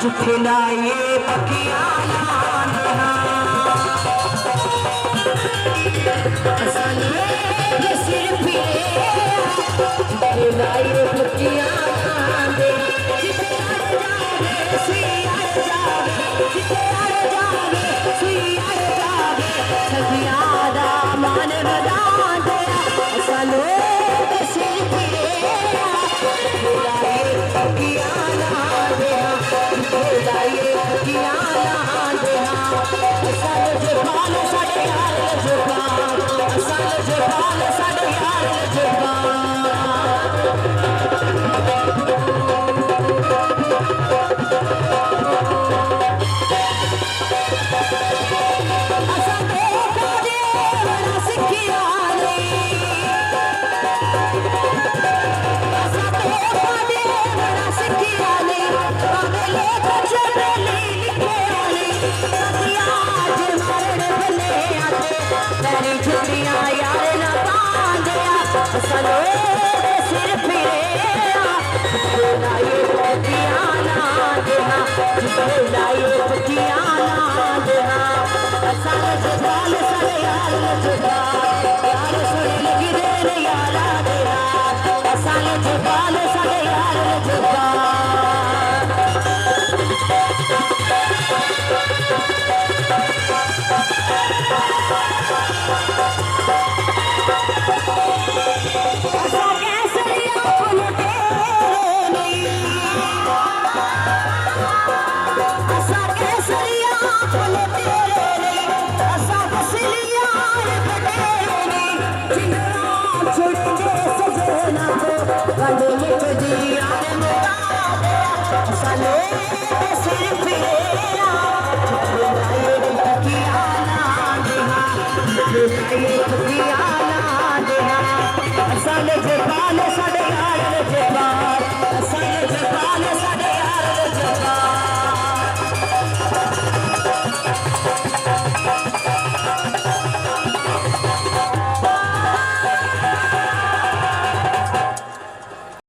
जिथे लाए पखिया लाना सिर फिरे जिथे लाए पखिया दे जिथे अड़ जावे सुई अड़ जावे जिथे अड़ जावे सुई अड़ जावे सदिया दा मान वधा दे सालो सिर फिरे जिथे लाए पखिया लाना लाए पखिया लाना साल जबान साडे यार जबान साल जबान साडे यार जबान असा देखा दे बड़ा सिखिया असा देखा दे बड़ा सिखिया ले चले लिखे सदिया मरण बने आते तेरी छुट्टियां यार ना बांधया सलो सिर फिरे लाए पखिया ना देना लाए पखिया ना देना साल जबाल सारे यार यार सुन लगी देर यारा देना साल जबाल सारे यार जबाल सिर फिरे पखिया